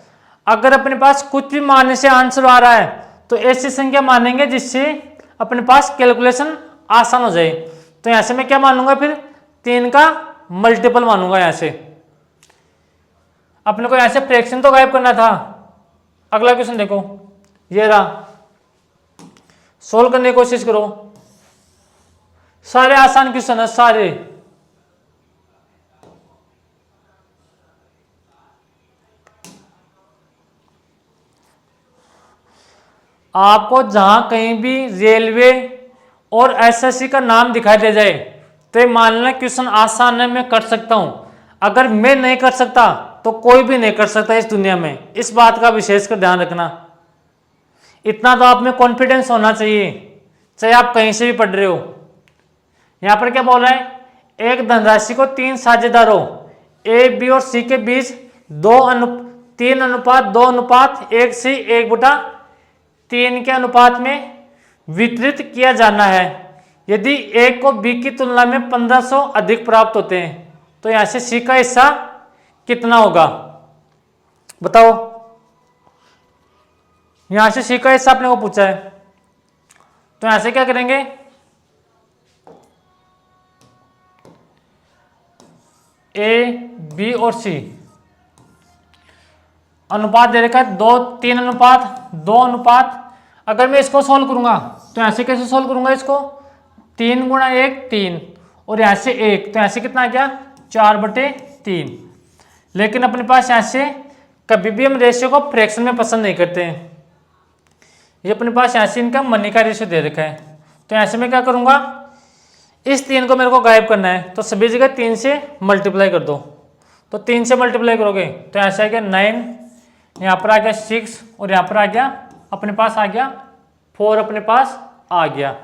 अगर अपने पास कुछ भी मानने से आंसर आ रहा है तो ऐसी संख्या मानेंगे जिससे अपने पास कैलकुलेशन आसान हो जाए। तो यहां से मैं क्या मानूंगा, फिर 3 का मल्टीपल मानूंगा। यहां से अपने को यहां से फ्रैक्शन तो गायब करना था। अगला क्वेश्चन देखो, ये रहा, सोल्व करने की कोशिश करो। सारे आसान क्वेश्चन है सारे। आपको जहां कहीं भी रेलवे और एसएससी का नाम दिखाई दे जाए तो ये मान लेना क्वेश्चन आसान है, मैं कर सकता हूं। अगर मैं नहीं कर सकता तो कोई भी नहीं कर सकता इस दुनिया में। इस बात का विशेषकर ध्यान रखना। इतना तो आप में कॉन्फिडेंस होना चाहिए, चाहे आप कहीं से भी पढ़ रहे हो। यहां पर क्या बोल रहा है, एक धनराशि को 3 साझेदारों ए, बी और सी के बीच 3:2:1 से 1/3 के अनुपात में वितरित किया जाना है। यदि ए को बी की तुलना में 1500 अधिक प्राप्त होते हैं तो यहां से सी का हिस्सा कितना होगा, बताओ। यहां से सी का हिस्सा अपने को पूछा है, तो यहां से क्या करेंगे, ए, बी और सी अनुपात दे रखा है 2:3:2। अगर मैं इसको सोल्व करूंगा तो यहां से कैसे सोल्व करूंगा इसको, 3 गुणा 1 3, और यहां से 1, तो यहां से कितना आ गया 4/3। लेकिन अपने पास यहां से कभी भी हम रेशियो को फ्रैक्शन में पसंद नहीं करते हैं। ये अपने पास यहां से इनका मनी का रेशियो दे रखा है। तो यहां से मैं क्या करूंगा, इस 3 को मेरे को गायब करना है, तो सभी जगह 3 से मल्टीप्लाई कर दो। तो 3 से मल्टीप्लाई करोगे तो यहां से आ गया 9, यहाँ पर आ गया 6, और यहाँ पर आ गया अपने पास आ गया 4 अपने पास आ गया।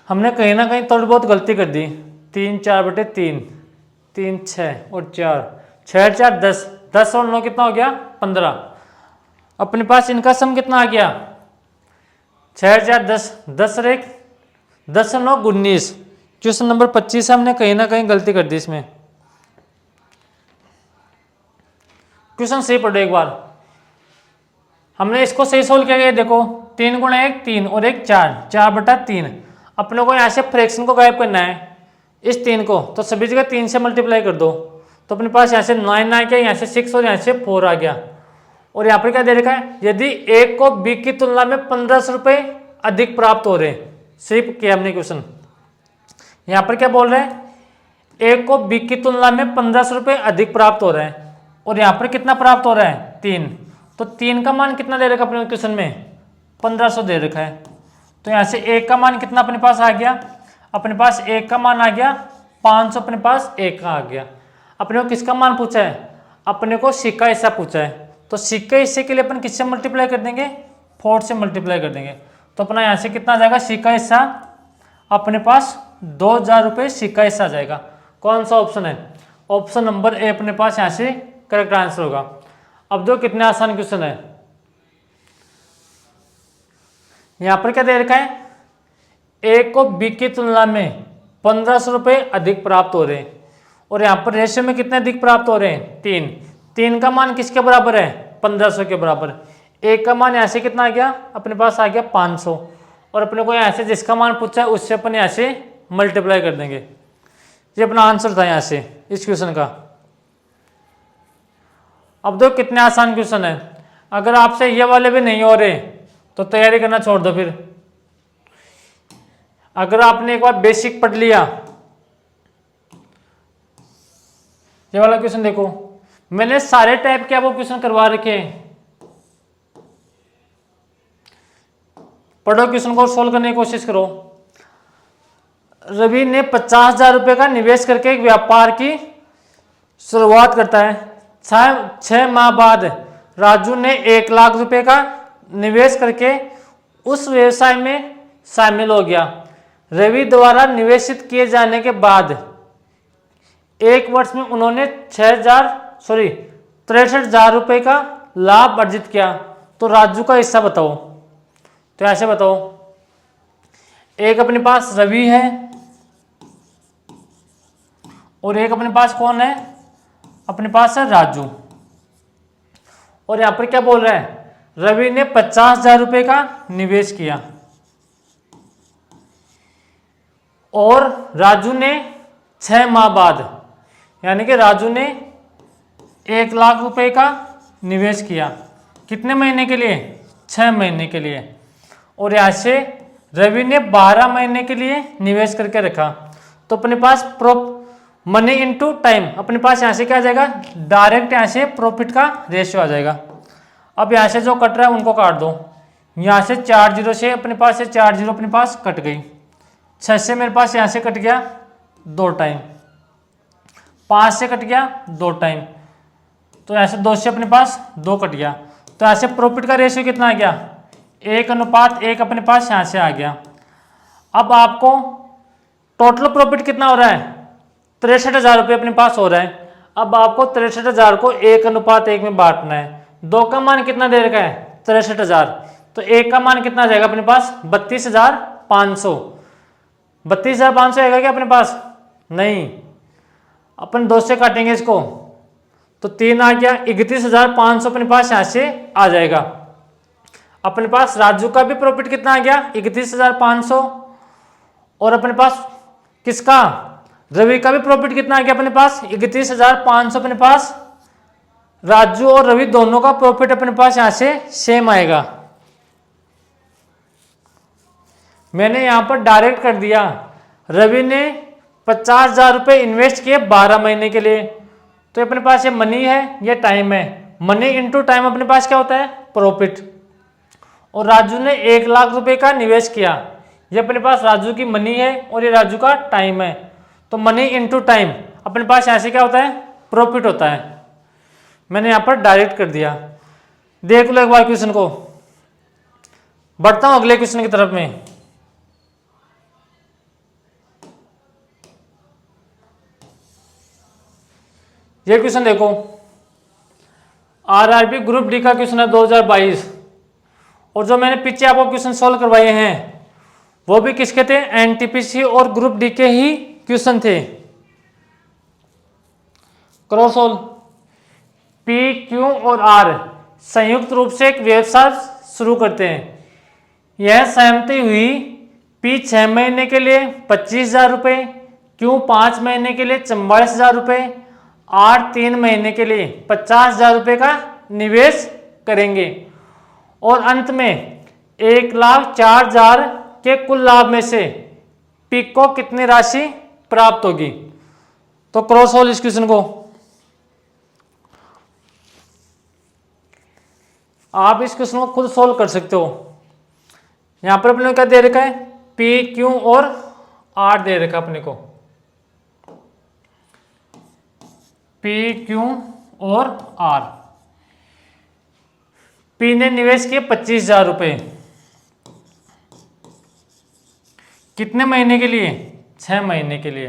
हमने कहीं ना कहीं थोड़ी बहुत गलती कर दी। 3 4 बटे 3, 3 6 और 4, 6 4 10, 10 और 9 कितना हो गया 15। अपने पास इनका सम कितना आ गया 6 4 10, 10 और 1, 10 और 9 19। क्वेश्चन नंबर 25 हमने कहीं ना कहीं गलती कर दी इसमें। क्वेश्चन सही पढ़ो एक बार। हमने इसको सही सोल्व किया गया। देखो 3 गुणा 1 3 और 1 4, 4 बटा 3। अपने को यहाँ से फ्रैक्शन को गायब करना है इस 3 को, तो सभी जगह 3 से मल्टीप्लाई कर दो। तो अपने पास यहाँ से 9 आ गया, यहाँ से 6 और यहाँ से 4 आ गया। और यहाँ पर क्या दे रखा है, यदि एक को बी की तुलना में 1500 रुपये अधिक प्राप्त हो रहे हैं। सिर्फ किया हमने क्वेश्चन। यहाँ पर क्या बोल रहे हैं, एक को बी की तुलना में 1500 रुपये अधिक प्राप्त हो रहा है। और यहाँ पर कितना प्राप्त हो रहा है 3। तो 3 का मान कितना दे रखा अपने क्वेश्चन में 1500 दे रखा है। तो यहाँ से 1 का मान कितना अपने पास आ गया, अपने पास 1 का मान आ गया 500, अपने पास 1 का आ गया। अपने को किसका मान पूछा है, अपने को सिक्का हिस्सा पूछा है। तो सिक्के हिस्से के लिए अपन किससे मल्टीप्लाई कर देंगे 4 से मल्टीप्लाई कर देंगे। तो अपना यहाँ से कितना आ जाएगा सिक्का हिस्सा, अपने पास 2000 रुपये सिक्का हिस्सा आ जाएगा। कौन सा ऑप्शन है, ऑप्शन नंबर ए अपने पास यहाँ से करेक्ट आंसर होगा। अब दो कितने आसान क्वेश्चन है। यहां पर क्या दे रखा है, ए को बी की तुलना में 1500 रुपये अधिक प्राप्त हो रहे हैं। और यहां पर रेशियो में कितने अधिक प्राप्त हो रहे हैं 3। 3 का मान किसके बराबर है 1500 के बराबर। एक का मान यहाँ से कितना आ गया, अपने पास आ गया 500। और अपने को यहाँ से जिसका मान पूछा है उससे अपन यहाँ से मल्टीप्लाई कर देंगे। ये अपना आंसर था यहाँ से इस क्वेश्चन का। अब दो कितने आसान क्वेश्चन है। अगर आपसे ये वाले भी नहीं हो रहे तो तैयारी करना छोड़ दो फिर। अगर आपने एक बार बेसिक पढ़ लिया, ये वाला क्वेश्चन देखो, मैंने सारे टाइप के आपको क्वेश्चन करवा रखे हैं। पढ़ो क्वेश्चन को, सोल्व करने की कोशिश करो। रवि ने 50,000 रुपए का निवेश करके एक व्यापार की शुरुआत करता है। 6 माह बाद राजू ने 1 लाख रुपए का निवेश करके उस व्यवसाय में शामिल हो गया। रवि द्वारा निवेशित किए जाने के बाद 1 वर्ष में उन्होंने 63,000 रुपए का लाभ अर्जित किया। तो राजू का हिस्सा बताओ। तो ऐसे बताओ, एक अपने पास रवि है और एक अपने पास कौन है, अपने पास है राजू। और यहां पर क्या बोल रहा है, रवि ने 50,000 रुपए का निवेश किया और राजू ने 6 माह बाद, यानी कि राजू ने 1 लाख रुपए का निवेश किया। कितने महीने के लिए 6 महीने के लिए। और यहां से रवि ने 12 महीने के लिए निवेश करके रखा। तो अपने पास मनी इनटू टाइम, अपने पास यहां से क्या आ जाएगा, डायरेक्ट यहां से प्रॉफिट का रेशियो आ जाएगा। अब यहां से जो कट रहा है उनको काट दो। यहां से 4 जीरो से अपने पास से 4 जीरो अपने पास कट गई। 6 से मेरे पास यहां से कट गया 2 टाइम, 5 से कट गया 2 टाइम, तो यहां से 2 से अपने पास 2 कट गया। तो यहां से प्रॉफिट का रेशियो कितना आ गया 1:1 अपने पास यहां से आ गया। अब आपको टोटल प्रॉफिट कितना हो रहा है 63,000 रुपये अपने पास हो रहा है। अब आपको 63,000 को 1:1 में बांटना है। 2 का मान कितना दे रखा है 63,000, तो 1 का मान कितना आ जाएगा अपने पास 32,500। 32,500 आएगा क्या अपने पास, नहीं, अपन 2 से काटेंगे इसको तो 3 आ गया। 31,500 अपने पास यहां से आ जाएगा। अपने पास राजू का भी प्रॉफिट कितना आ गया 31,500 और अपने पास किसका रवि का भी प्रॉफिट कितना आ गया अपने पास 31,500। अपने पास राजू और रवि दोनों का प्रॉफिट अपने पास यहां से सेम आएगा। मैंने यहां पर डायरेक्ट कर दिया, रवि ने 50,000 रुपये इन्वेस्ट किए 12 महीने के लिए, तो अपने पास ये मनी है, ये टाइम है। मनी इनटू टाइम अपने पास क्या होता है प्रॉफिट। और राजू ने 1 लाख रुपए का निवेश किया, ये अपने पास राजू की मनी है और ये राजू का टाइम है। तो मनी इनटू टाइम अपने पास ऐसे क्या होता है प्रॉफिट होता है। मैंने यहां पर डायरेक्ट कर दिया। देख लो एक बार क्वेश्चन को, बढ़ता हूं अगले क्वेश्चन की तरफ में। ये क्वेश्चन देखो, आरआरबी ग्रुप डी का क्वेश्चन है 2022, और जो मैंने पीछे आपको क्वेश्चन सॉल्व करवाए हैं वो भी किसके थे, एनटीपीसी और ग्रुप डी के ही क्वेश्चन थे। करो सॉल्व। पी, क्यू और आर संयुक्त रूप से एक व्यवसाय शुरू करते हैं। यह सहमति हुई, पी 6 महीने के लिए 25,000 रुपये, क्यू 5 महीने के लिए 44,000 रुपये, आर 3 महीने के लिए 50,000 रुपये का निवेश करेंगे और अंत में 1,04,000 के कुल लाभ में से पी को कितनी राशि प्राप्त होगी। तो क्रॉस सोल्व इस क्वेश्चन को। आप इस क्वेश्चन को खुद सोल्व कर सकते हो। यहां पर अपने को क्या दे रखा है, पी, क्यू और आर दे रखा अपने को, पी, क्यू और आर। पी ने निवेश किए 25,000 रुपये, कितने महीने के लिए, 6 महीने के लिए।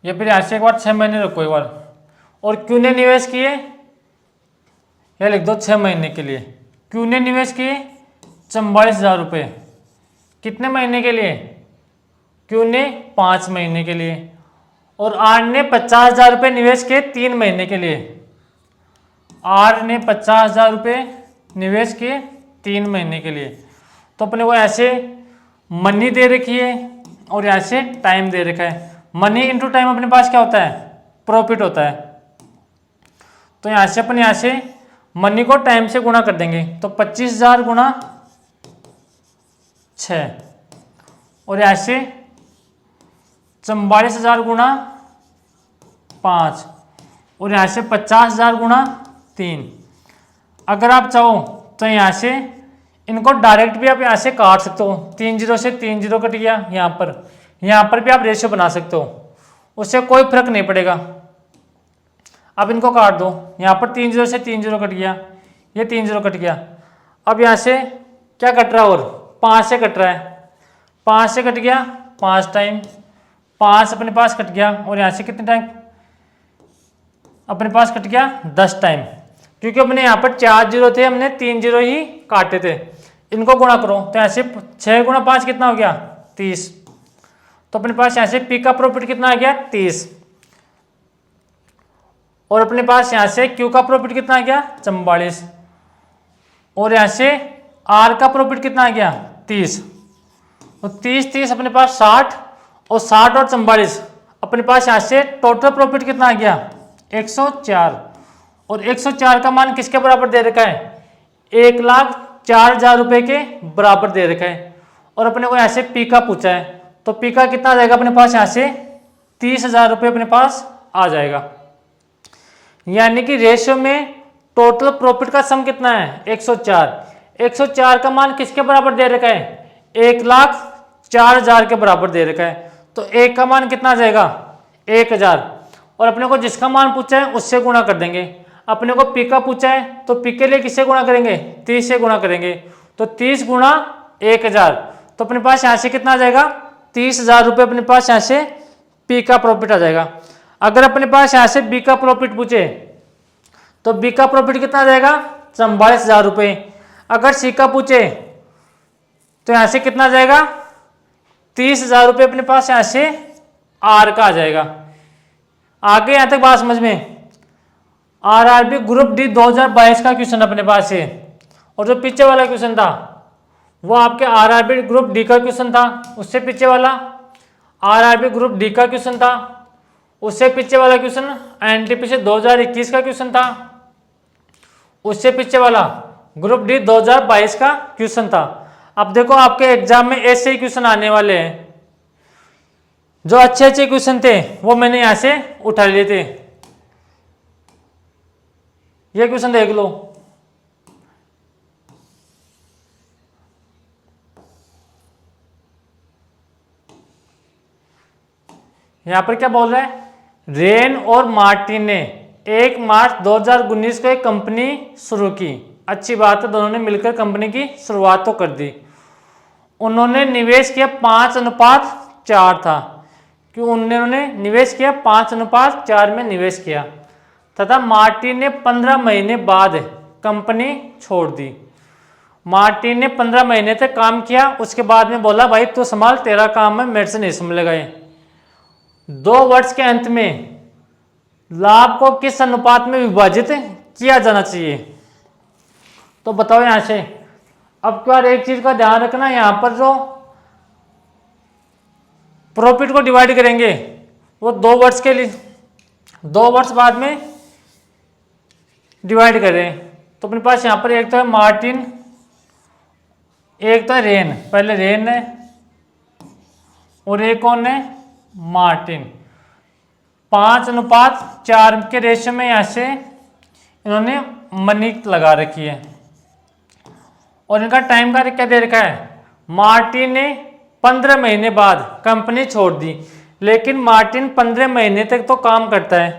या फिर ऐसे एक बार 6 महीने रखो एक बार। और क्यू ने निवेश किए, यह लिख दो 6 महीने के लिए। क्यू ने निवेश किए 44,000 रुपये, कितने महीने के लिए, क्यू ने 5 महीने के लिए। और आर ने 50,000 रुपये निवेश किए 3 महीने के लिए। आर ने 50,000 रुपये निवेश किए 3 महीने के लिए। तो अपने को ऐसे मनी दे रखी है और ऐसे टाइम दे रखा है। मनी इंटू टाइम अपने पास क्या होता है, प्रॉफिट होता है। तो यहाँ से अपन यहाँ से मनी को टाइम से गुणा कर देंगे, तो 25,000 गुणा 6 और ऐसे 44,000 गुणा 5 और यहाँ से 50,000 गुणा 3। अगर आप चाहो तो यहाँ से इनको डायरेक्ट भी आप यहाँ से काट सकते हो। 3 जीरो से 3 जीरो कट गया, यहाँ पर भी आप रेशियो बना सकते हो, उससे कोई फर्क नहीं पड़ेगा। अब इनको काट दो, यहाँ पर 3 जीरो से 3 जीरो कट गया, ये 3 जीरो कट गया। अब यहाँ से क्या कट रहा है, और 5 से कट रहा है, 5 से कट गया 5 टाइम, 5 अपने पास कट गया। और यहाँ से कितने टाइम अपने पास कट गया, 10 टाइम। क्योंकि अपने यहाँ पर 4 जीरो थे, हमने 3 जीरो ही काटे थे। इनको गुणा करो तो ऐसे 6 गुणा 5 कितना हो गया, 30। तो अपने पास यहाँ से पी का प्रॉफिट कितना आ गया, 30। और अपने पास यहाँ से क्यू का प्रॉफिट कितना आ गया, 44। और यहाँ से आर का प्रॉफिट कितना आ गया, 30। तो 30 अपने पास 60 और 60 और 44 अपने पास यहाँ से टोटल प्रॉफिट कितना आ गया, 104। और 104 का मान किसके बराबर दे रखा है, 1,04,000 रुपये के बराबर दे रखा है। और अपने को यहाँ से पी का पूछा है, तो पी का कितना आ जाएगा अपने पास, यहाँ से 30,000 रुपये अपने पास आ जाएगा। यानी कि रेशियो में टोटल प्रॉफिट का सम कितना है, 104। 104 का मान किसके बराबर दे रखा है, 1,04,000 के बराबर दे रखा है। तो एक का मान कितना आ जाएगा, 1,000। और अपने को जिसका मान पूछा है उससे गुणा कर देंगे। अपने को पी का पूछा है तो पी के लिए किससे गुणा करेंगे, 30 से गुणा करेंगे। तो 30 गुणा 1,000, तो अपने पास यहाँ से कितना आ जाएगा, 30,000 रुपये अपने पास यहाँ से पी का प्रॉफिट आ जाएगा। अगर अपने पास यहाँ से बी का प्रॉफिट पूछे तो बी का प्रॉफिट कितना आ जाएगा, 44,000 रुपये। अगर सी का पूछे तो यहाँ से कितना आ जाएगा, 30,000 रुपये अपने पास यहाँ से आर का आ जाएगा। आगे यहाँ तक बात समझ में। आरआरबी ग्रुप डी 2022 का क्वेश्चन अपने पास है, और जो पीछे वाला क्वेश्चन था वो आपके आरआरबी ग्रुप डी का क्वेश्चन था। उससे पीछे वाला आरआरबी ग्रुप डी का क्वेश्चन था। उससे पीछे वाला क्वेश्चन एनटीपीसी 2021 का क्वेश्चन था। उससे पीछे वाला ग्रुप डी 2022 का क्वेश्चन था। अब देखो आपके एग्जाम में ऐसे ही क्वेश्चन आने वाले हैं। जो अच्छे अच्छे क्वेश्चन थे वो मैंने यहां से उठा लिए थे। ये क्वेश्चन देख लो, यहां पर क्या बोल रहा है, रेन और मार्टिन ने 1 मार्च 2019 को एक कंपनी शुरू की। अच्छी बात है, दोनों ने मिलकर कंपनी की शुरुआत तो कर दी। उन्होंने निवेश किया 5:4 था, क्यों उन्होंने निवेश किया 5:4 में निवेश किया, तथा मार्टिन ने 15 महीने बाद कंपनी छोड़ दी। मार्टिन ने 15 महीने तक काम किया, उसके बाद में बोला भाई तू संभाल, तेरा काम है, मेरे से नहीं संभलेगा ये। 2 वर्ष के अंत में लाभ को किस अनुपात में विभाजित किया जाना चाहिए, तो बताओ यहां से। अब क्या एक चीज का ध्यान रखना, यहां पर जो प्रॉफिट को डिवाइड करेंगे वो 2 वर्ष के लिए, 2 वर्ष बाद में डिवाइड करें, तो अपने पास यहां पर एक तो है मार्टिन, एक तो है रेन, पहले रेन है और एक कौन है, मार्टिन। 5:4 के रेशियो में यहां से इन्होंने मनी लगा रखी है और इनका टाइम का क्या दे रखा है। मार्टिन ने 15 महीने बाद कंपनी छोड़ दी, लेकिन मार्टिन 15 महीने तक तो काम करता है,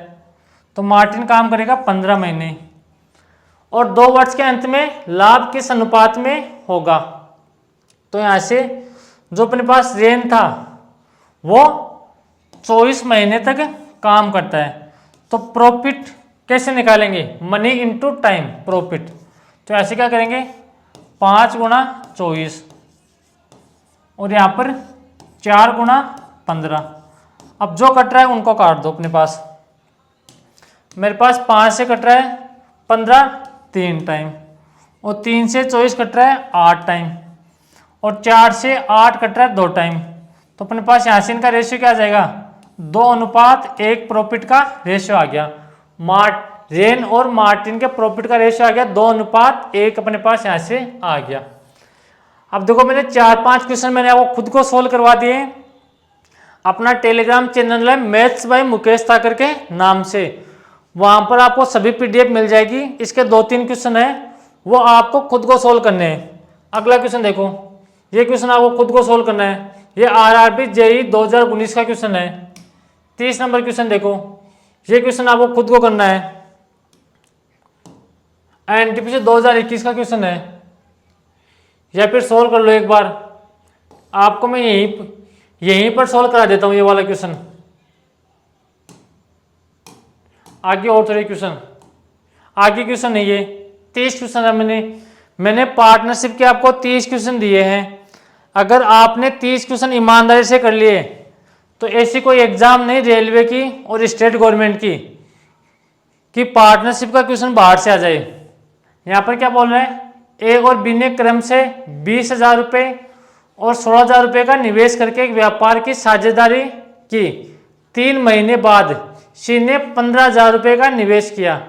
तो मार्टिन काम करेगा 15 महीने, और 2 वर्ष के अंत में लाभ किस अनुपात में होगा। तो यहां से जो अपने पास रेन था वो 24 महीने तक काम करता है, तो प्रॉफिट कैसे निकालेंगे, मनी इंटू टाइम प्रॉफिट। तो ऐसे क्या करेंगे 5 × 24 और यहाँ पर 4 × 15। अब जो कट रहा है उनको काट दो अपने पास। मेरे पास 5 से कट रहा है 15 3 टाइम, और 3 से 24 कट रहा है 8 टाइम, और 4 से 8 कट रहा है 2 टाइम। तो अपने पास यहाँ से इनका रेशियो क्या आ जाएगा, 2:1 प्रॉफिट का रेशियो आ गया। रेन और मार्टिन के प्रॉफिट का रेशियो आ गया 2:1, अपने पास यहाँ से आ गया। अब देखो मैंने 4-5 क्वेश्चन मैंने आपको खुद को सोल्व करवा दिए। अपना टेलीग्राम चैनल है मैथ्स बाय मुकेश ठाकर के नाम से, वहां पर आपको सभी पीडीएफ मिल जाएगी। इसके 2-3 क्वेश्चन है वो आपको खुद को सोल्व करने हैं। अगला क्वेश्चन देखो, ये क्वेश्चन आपको खुद को सोल्व करना है, ये आरआरबी जेईई 2019 का क्वेश्चन है। 30 नंबर क्वेश्चन देखो, ये क्वेश्चन आपको खुद को करना है। एनटीपीसी 2021 का क्वेश्चन है, या फिर सोल्व कर लो एक बार। आपको मैं यहीं पर सोल्व करा देता हूं ये वाला क्वेश्चन। आगे और थोड़े क्वेश्चन, आगे क्वेश्चन है ये 30 क्वेश्चन है। मैंने पार्टनरशिप के आपको 30 क्वेश्चन दिए हैं। अगर आपने 30 क्वेश्चन ईमानदारी से कर लिए तो ऐसी कोई एग्जाम नहीं रेलवे की और स्टेट गवर्नमेंट की कि पार्टनरशिप का क्वेश्चन बाहर से आ जाए। यहाँ पर क्या बोल रहे हैं, ए और बी ने क्रम से 20,000 रुपये और 16,000 रुपये का निवेश करके एक व्यापार की साझेदारी की। 3 महीने बाद सी ने 15,000 रुपये का निवेश किया,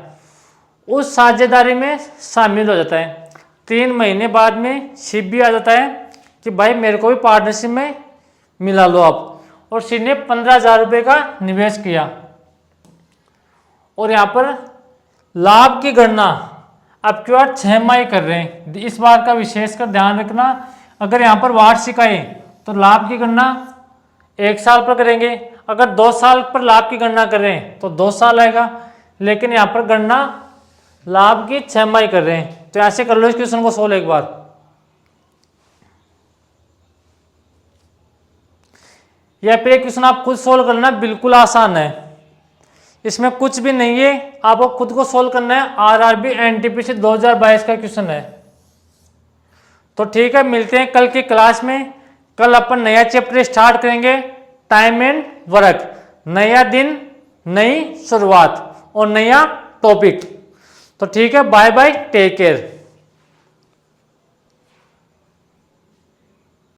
उस साझेदारी में शामिल हो जाता है। 3 महीने बाद में सी भी आ जाता है कि भाई मेरे को भी पार्टनरशिप में मिला लो आप, और सी ने 15,000 रुपये का निवेश किया। और यहाँ पर लाभ की गणना अब क्यों 6 माह कर रहे हैं, इस बात का विशेषकर ध्यान रखना। अगर यहाँ पर वार्षिक आए तो लाभ की गणना 1 साल पर करेंगे, अगर 2 साल पर लाभ की गणना करें तो 2 साल आएगा, लेकिन यहाँ पर गणना लाभ की 6 माह कर रहे हैं। तो ऐसे कर लो इस क्वेश्चन को सोल्व एक बार। या फिर एक क्वेश्चन आप खुद सोल्व करना, बिल्कुल आसान है, इसमें कुछ भी नहीं है, आपको खुद को सोल्व करना है। आरआरबी एनटीपीसी 2022 का क्वेश्चन है। तो ठीक है, मिलते हैं कल की क्लास में। कल अपन नया चैप्टर स्टार्ट करेंगे, टाइम एंड वर्क। नया दिन, नई शुरुआत और नया टॉपिक। तो ठीक है, बाय बाय, टेक केयर।